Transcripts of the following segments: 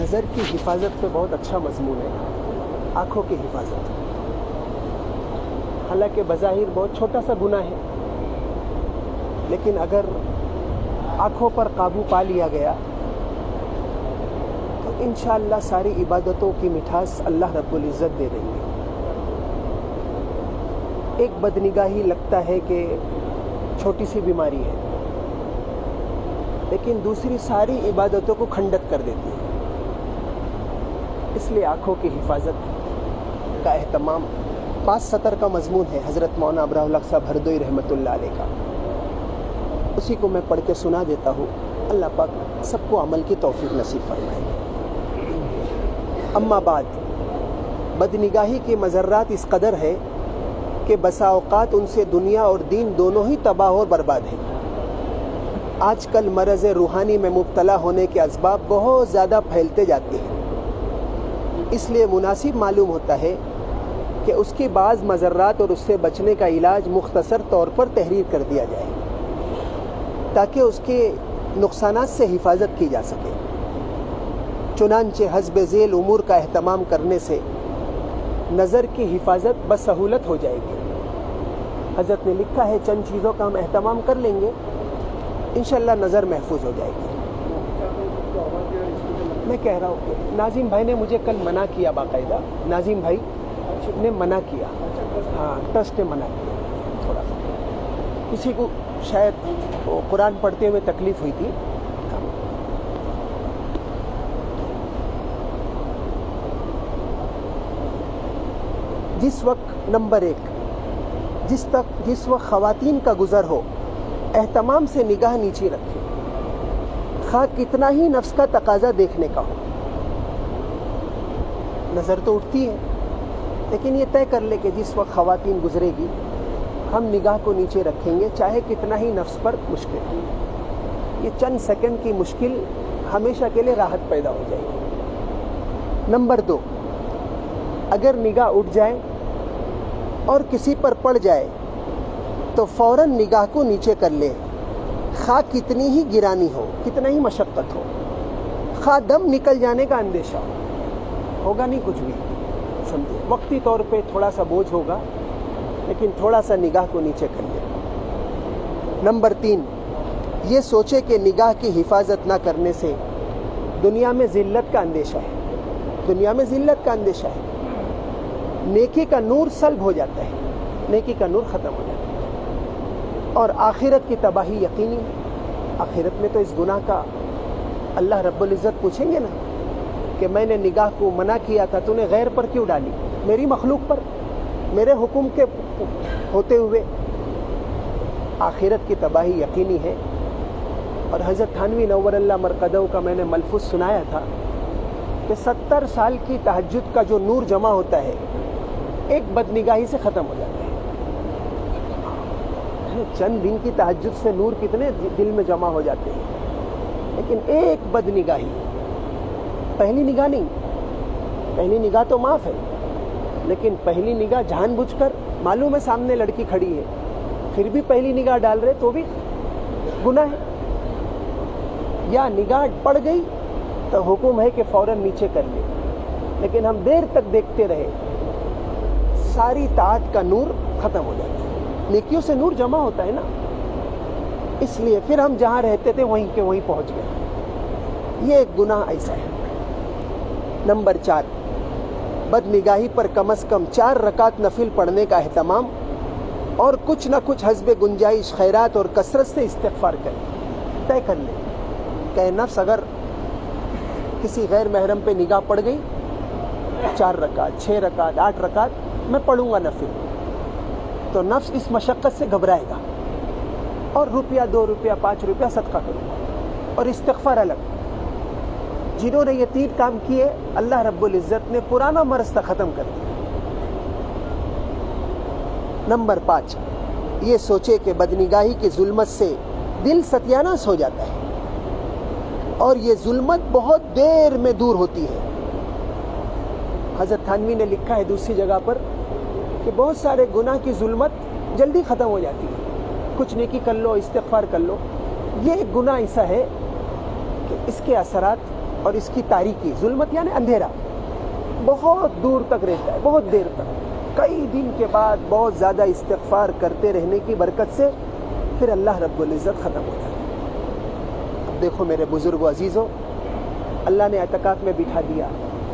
نظر کی حفاظت پہ بہت اچھا مضمون ہے، آنکھوں کی حفاظت۔ حالانکہ بظاہر بہت چھوٹا سا گناہ ہے، لیکن اگر آنکھوں پر قابو پا لیا گیا تو انشاءاللہ ساری عبادتوں کی مٹھاس اللہ رب العزت دے دیں گے۔ ایک بدنگاہی لگتا ہے کہ چھوٹی سی بیماری ہے، لیکن دوسری ساری عبادتوں کو کھنڈت کر دیتی ہے۔ اس لیے آنکھوں کی حفاظت کا اہتمام 5 سطر کا مضمون ہے حضرت مولانا ابراہ الحق صاحب ہردوئی رحمۃ اللہ علیہ کا، اسی کو میں پڑھ کے سنا دیتا ہوں۔ اللہ پاک سب کو عمل کی توفیق نصیب فرمائے۔ اما بعد، بدنگاہی کے مضرات اس قدر ہے کہ بسا اوقات ان سے دنیا اور دین دونوں ہی تباہ اور برباد ہیں۔ آج کل مرض روحانی میں مبتلا ہونے کے اسباب بہت زیادہ پھیلتے جاتے ہیں، اس لیے مناسب معلوم ہوتا ہے کہ اس کی بعض مضرات اور اس سے بچنے کا علاج مختصر طور پر تحریر کر دیا جائے تاکہ اس کے نقصانات سے حفاظت کی جا سکے۔ چنانچہ حسب ذیل امور کا اہتمام کرنے سے نظر کی حفاظت بسہولت ہو جائے گی۔ حضرت نے لکھا ہے چند چیزوں کا ہم اہتمام کر لیں گے، انشاءاللہ نظر محفوظ ہو جائے گی۔ میں کہہ رہا ہوں کہ ناظم بھائی نے مجھے کل منع کیا، باقاعدہ ناظم بھائی نے منع کیا، ہاں ٹرسٹ نے منع کیا تھوڑا سا، کسی کو شاید قرآن پڑھتے ہوئے تکلیف ہوئی تھی۔ جس وقت نمبر 1، جس وقت خواتین کا گزر ہو، اہتمام سے نگاہ نیچے رکھیں، خواہ کتنا ہی نفس کا تقاضا دیکھنے کا ہو۔ نظر تو اٹھتی ہے، لیکن یہ طے کر لے کہ جس وقت خواتین گزرے گی ہم نگاہ کو نیچے رکھیں گے، چاہے کتنا ہی نفس پر مشکل ہو۔ یہ چند سیکنڈ کی مشکل ہمیشہ کے لیے راحت پیدا ہو جائے گی۔ نمبر 2، اگر نگاہ اٹھ جائے اور کسی پر پڑ جائے تو فوراً نگاہ کو نیچے کر لے، خواہ کتنی ہی گرانی ہو، کتنا ہی مشقت ہو، خواہ دم نکل جانے کا اندیشہ ہو، ہوگا نہیں کچھ بھی، سمجھے وقتی طور پہ تھوڑا سا بوجھ ہوگا، لیکن تھوڑا سا نگاہ کو نیچے کر لے۔ نمبر 3، یہ سوچے کہ نگاہ کی حفاظت نہ کرنے سے دنیا میں ذلت کا اندیشہ ہے، دنیا میں ذلت کا اندیشہ ہے، نیکی کا نور سلب ہو جاتا ہے، نیکی کا نور ختم ہو جاتا ہے، اور آخرت کی تباہی یقینی ہے۔ آخرت میں تو اس گناہ کا اللہ رب العزت پوچھیں گے نا کہ میں نے نگاہ کو منع کیا تھا، تو نے غیر پر کیوں ڈالی، میری مخلوق پر، میرے حکم کے ہوتے ہوئے۔ آخرت کی تباہی یقینی ہے۔ اور حضرت تھانوی نور اللہ مرقدہ کا میں نے ملفوظ سنایا تھا کہ 70 سال کی تہجد کا جو نور جمع ہوتا ہے ایک بدنگاہی سے ختم ہو جاتا ہے۔ چند دن کی تہجد سے نور کتنے دل میں جمع ہو جاتے ہیں، لیکن ایک بدنگاہی، پہلی نگاہ نہیں، پہلی نگاہ تو معاف ہے، لیکن پہلی نگاہ جان بوجھ کر، معلوم ہے سامنے لڑکی کھڑی ہے پھر بھی پہلی نگاہ ڈال رہے تو بھی گناہ ہے۔ یا نگاہ پڑ گئی تو حکم ہے کہ فوراً نیچے کر لے، لیکن ہم دیر تک دیکھتے رہے، ساری طاعت کا نور ختم ہو جاتا ہے، نیکیوں سے نور جمع ہوتا ہے نا، اس لیے پھر ہم جہاں رہتے تھے وہیں کے وہیں پہنچ گئے۔ یہ ایک گناہ ایسا ہے۔ نمبر 4، بد نگاہی پر کم از کم 4 رکعت نفل پڑھنے کا اہتمام، اور کچھ نہ کچھ حسب گنجائش خیرات اور کثرت سے استغفار کریں۔ طے کر لیں کہ نفس اگر کسی غیر محرم پہ نگاہ پڑ گئی، 4 رکعت 6 رکعت 8 رکعت میں پڑھوں گا نفل، تو نفس اس مشقت سے گھبرائے گا، اور روپیہ 2 روپیہ 5 روپیہ صدقہ کروں گا، اور استغفار الگ۔ جنہوں نے یہ 3 کام کیے، اللہ رب العزت نے پرانا مرض تک ختم کر دیا۔ نمبر 5، یہ سوچے کہ بدنگاہی کی ظلمت سے دل ستیاناس ہو جاتا ہے، اور یہ ظلمت بہت دیر میں دور ہوتی ہے۔ حضرت تھانوی نے لکھا ہے دوسری جگہ پر کہ بہت سارے گناہ کی ظلمت جلدی ختم ہو جاتی ہے، کچھ نیکی کر لو، استغفار کر لو۔ یہ ایک گناہ ایسا ہے کہ اس کے اثرات اور اس کی تاریکی، ظلمت یعنی اندھیرا، بہت دور تک رہتا ہے، بہت دیر تک، کئی دن کے بعد بہت زیادہ استغفار کرتے رہنے کی برکت سے پھر اللہ رب العزت ختم ہو جاتا ہے۔ اب دیکھو میرے بزرگ و عزیزوں، اللہ نے اعتکاف میں بٹھا دیا،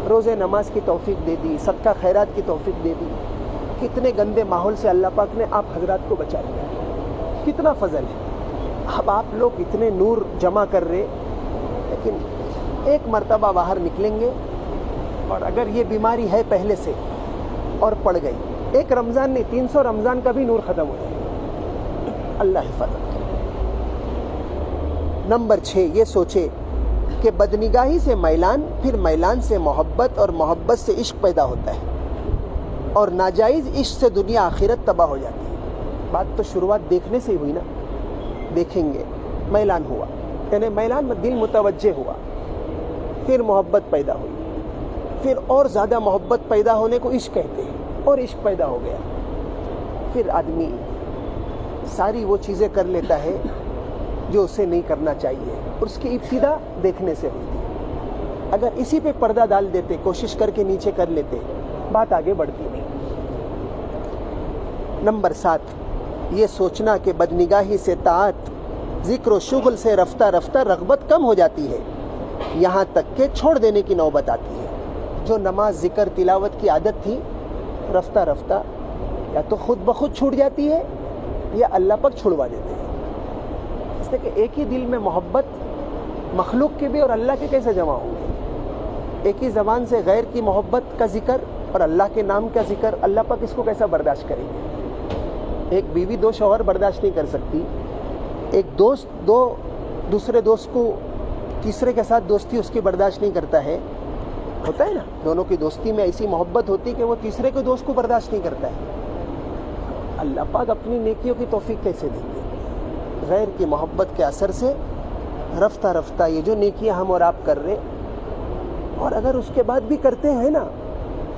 روزے نماز کی توفیق دے دی، صدقہ خیرات کی توفیق دے دی، کتنے گندے ماحول سے اللہ پاک نے آپ حضرات کو بچا لیا، کتنا فضل ہے۔ اب آپ لوگ اتنے نور جمع کر رہے، لیکن ایک مرتبہ باہر نکلیں گے اور اگر یہ بیماری ہے پہلے سے اور پڑ گئی، ایک رمضان نہیں 300 رمضان کا بھی نور ختم ہو جائے۔ اللہ حفاظت کرے۔ نمبر 6، یہ سوچے کہ بدنگاہی سے میلان، پھر میلان سے محبت اور محبت سے عشق پیدا ہوتا ہے، اور ناجائز عشق سے دنیا آخرت تباہ ہو جاتی ہے۔ بات تو شروعات دیکھنے سے ہی ہوئی نا، دیکھیں گے میلان ہوا، یعنی میلان میں دل متوجہ ہوا، پھر محبت پیدا ہوئی، پھر اور زیادہ محبت پیدا ہونے کو عشق کہتے ہیں، اور عشق پیدا ہو گیا، پھر آدمی ساری وہ چیزیں کر لیتا ہے جو اسے نہیں کرنا چاہیے، اور اس کی ابتدا دیکھنے سے ہوئی تھی۔ اگر اسی پہ پردہ ڈال دیتے، کوشش کر کے نیچے کر لیتے، بات آگے بڑھتی نہیں۔ نمبر 7، یہ سوچنا کہ بدنگاہی سے طاعت، ذکر و شغل سے رفتہ رفتہ رغبت کم ہو جاتی ہے، یہاں تک کہ چھوڑ دینے کی نوبت آتی ہے۔ جو نماز، ذکر، تلاوت کی عادت تھی، رفتہ رفتہ یا تو خود بخود چھوٹ جاتی ہے یا اللہ پاک چھڑوا دیتے ہیں۔ اس لیے کہ ایک ہی دل میں محبت مخلوق کے بھی اور اللہ کے کیسے جمع ہوں گے؟ ایک ہی زبان سے غیر کی محبت کا ذکر اور اللہ کے نام کا ذکر، اللہ پاک اس کو کیسا برداشت کریں گے؟ ایک بیوی 2 شوہر برداشت نہیں کر سکتی، ایک دوست دوسرے دوست کو تیسرے کے ساتھ دوستی اس کی برداشت نہیں کرتا ہے، ہوتا ہے نا، دونوں کی دوستی میں ایسی محبت ہوتی کہ وہ تیسرے کے دوست کو برداشت نہیں کرتا ہے۔ اللہ پاک اپنی نیکیوں کی توفیق کیسے دیں گے؟ غیر کی محبت کے اثر سے رفتہ رفتہ یہ جو نیکیاں ہم اور آپ کر رہے، اور اگر اس کے بعد بھی کرتے ہیں نا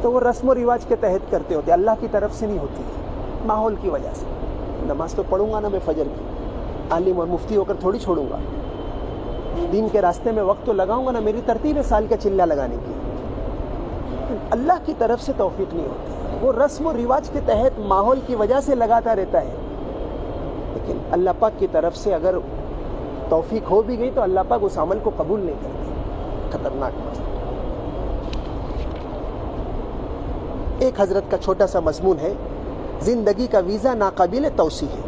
تو وہ رسم و رواج کے تحت کرتے ہوتے، اللہ کی طرف سے نہیں ہوتی، ماحول کی وجہ سے۔ نماز تو پڑھوں گا نا میں فجر کی، عالم اور مفتی ہو کر تھوڑی چھوڑوں گا، دین کے راستے میں وقت تو لگاؤں گا نا، میری ترتیب ہے سال کا چلہ لگانے کی، اللہ کی طرف سے توفیق نہیں ہوتی، وہ رسم و رواج کے تحت ماحول کی وجہ سے لگاتا رہتا ہے۔ لیکن اللہ پاک کی طرف سے اگر توفیق ہو بھی گئی تو اللہ پاک اس عمل کو قبول نہیں کرتے، خطرناک مسئلہ۔ ایک حضرت کا چھوٹا سا مضمون ہے، زندگی کا ویزا ناقابل توسیع ہے۔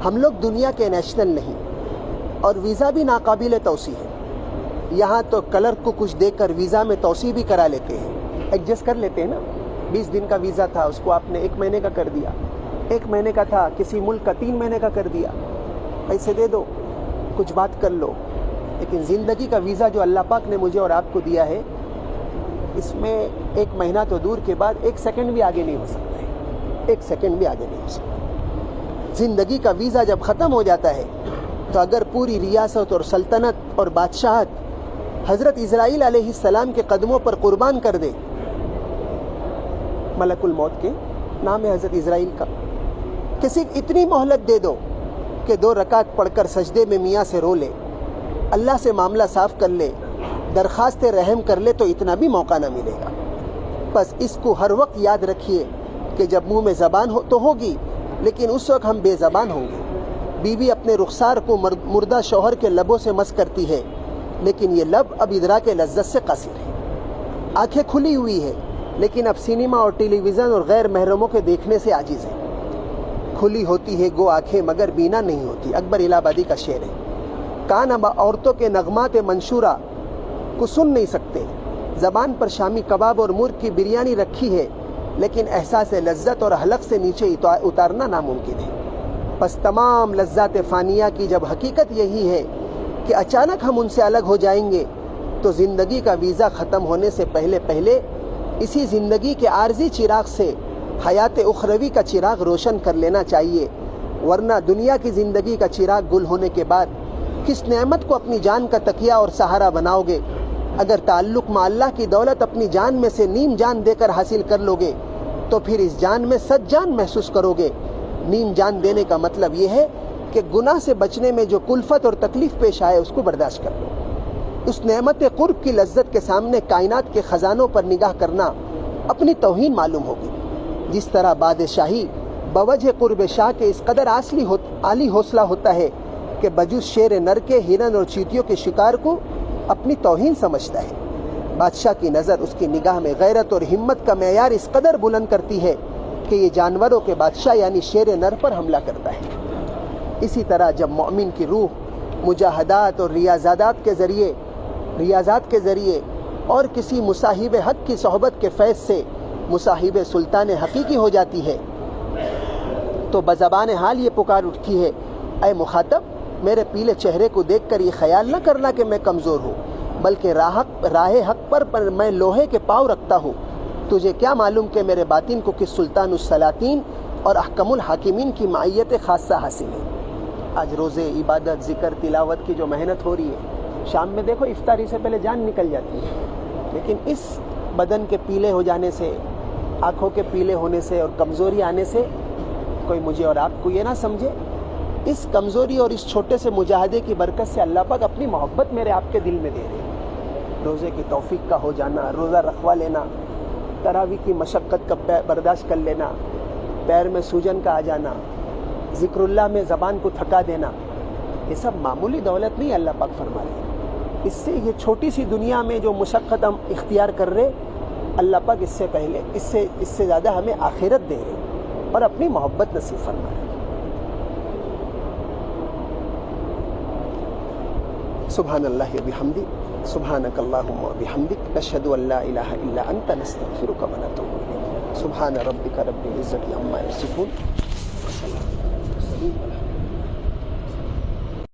ہم لوگ دنیا کے نیشنل نہیں، اور ویزا بھی ناقابل توسیع ہے۔ یہاں تو کلرک کو کچھ دے کر ویزا میں توسیع بھی کرا لیتے ہیں، ایڈجسٹ کر لیتے ہیں نا۔ 20 دن کا ویزا تھا، اس کو آپ نے 1 مہینے کا کر دیا، 1 مہینے کا تھا کسی ملک کا 3 مہینے کا کر دیا، پیسے دے دو، کچھ بات کر لو۔ لیکن زندگی کا ویزا جو اللہ پاک نے مجھے اور آپ کو دیا ہے، اس میں 1 مہینہ تو دور کے بعد 1 سیکنڈ بھی آگے نہیں ہو سکتا ہے، 1 سیکنڈ بھی آگے نہیں ہو سکتا۔ زندگی کا ویزا جب ختم ہو جاتا ہے تو اگر پوری ریاست اور سلطنت اور بادشاہت حضرت اسرائیل علیہ السلام کے قدموں پر قربان کر دے، ملک الموت کے نام ہے حضرت اسرائیل کا، کہ صرف اتنی مہلت دے دو کہ 2 رکعت پڑھ کر سجدے میں میاں سے رو لے، اللہ سے معاملہ صاف کر لے، درخواست رحم کر لے، تو اتنا بھی موقع نہ ملے گا۔ بس اس کو ہر وقت یاد رکھیے کہ جب منہ میں زبان ہو تو ہوگی، لیکن اس وقت ہم بے زبان ہوں گے۔ بیوی اپنے رخسار کو مردہ شوہر کے لبوں سے مس کرتی ہے، لیکن یہ لب اب ادراک لذت سے قاصر ہے۔ آنکھیں کھلی ہوئی ہے، لیکن اب سینما اور ٹیلی ویژن اور غیر محرموں کے دیکھنے سے عاجز ہے۔ کھلی ہوتی ہے گو آنکھیں مگر بینا نہیں ہوتی، اکبر الہ آبادی کا شعر ہے۔ کان اب عورتوں کے نغمات منشورہ کو سن نہیں سکتے، زبان پر شامی کباب اور مرغ کی بریانی رکھی ہے، لیکن احساس لذت اور حلق سے نیچے اتارنا ناممکن ہے۔ بس تمام لذات فانیہ کی جب حقیقت یہی ہے کہ اچانک ہم ان سے الگ ہو جائیں گے، تو زندگی کا ویزا ختم ہونے سے پہلے اسی زندگی کے عارضی چراغ سے حیات اخروی کا چراغ روشن کر لینا چاہیے، ورنہ دنیا کی زندگی کا چراغ گل ہونے کے بعد کس نعمت کو اپنی جان کا تکیہ اور سہارا بناؤ گے؟ اگر تعلق مع اللہ کی دولت اپنی جان میں سے نیم جان دے کر حاصل کر لو گے تو پھر اس جان میں 7 جان محسوس کرو گے۔ نیم جان دینے کا مطلب یہ ہے کہ گناہ سے بچنے میں جو کلفت اور تکلیف پیش آئے اس کو برداشت کر لو۔ اس نعمت قرب کی لذت کے سامنے کائنات کے خزانوں پر نگاہ کرنا اپنی توہین معلوم ہوگی۔ جس طرح بادشاہی بوجہ قرب شاہ کے اس قدر عالی حوصلہ ہوتا ہے کہ بجز شیر نر کے ہرن اور چیتیوں کے شکار کو اپنی توہین سمجھتا ہے۔ بادشاہ کی نظر اس کی نگاہ میں غیرت اور ہمت کا معیار اس قدر بلند کرتی ہے کہ یہ جانوروں کے بادشاہ یعنی شیر نر پر حملہ کرتا ہے۔ اسی طرح جب مومن کی روح مجاہدات اور ریاضات کے ذریعے اور کسی مصاحب حق کی صحبت کے فیض سے مصاحب سلطان حقیقی ہو جاتی ہے تو بزبان حال یہ پکار اٹھتی ہے، اے مخاطب، میرے پیلے چہرے کو دیکھ کر یہ خیال نہ کرنا کہ میں کمزور ہوں، بلکہ راہ حق پر میں لوہے کے پاؤں رکھتا ہوں۔ تجھے کیا معلوم کہ میرے باطن کو کس سلطان السلاطین اور احکم الحاکمین کی معیت خاصہ حاصل ہے۔ آج روزے، عبادت، ذکر، تلاوت کی جو محنت ہو رہی ہے، شام میں دیکھو افطاری سے پہلے جان نکل جاتی ہے، لیکن اس بدن کے پیلے ہو جانے سے، آنکھوں کے پیلے ہونے سے اور کمزوری آنے سے کوئی مجھے اور آپ کو یہ نہ سمجھے، اس کمزوری اور اس چھوٹے سے مجاہدے کی برکت سے اللہ پاک اپنی محبت میرے آپ کے دل میں دے رہے ہیں۔ روزے کی توفیق کا ہو جانا، روزہ رکھوا لینا، تراویح کی مشقت کا برداشت کر لینا، پیر میں سوجن کا آ جانا، ذکر اللہ میں زبان کو تھکا دینا، یہ سب معمولی دولت نہیں اللہ پاک فرما رہے ہیں۔ اس سے یہ چھوٹی سی دنیا میں جو مشقت ہم اختیار کر رہے، اللہ پاک اس سے زیادہ ہمیں آخرت دے رہے اور اپنی محبت نصیب فرما رہے۔ سبحان اللہ و بحمدہ، سبحانک اللہم و بحمدک، نشہد ان لا الہ الا انت، نستغفرک و نتوب الیک۔ سبحان ربک رب العزت عما یصفون۔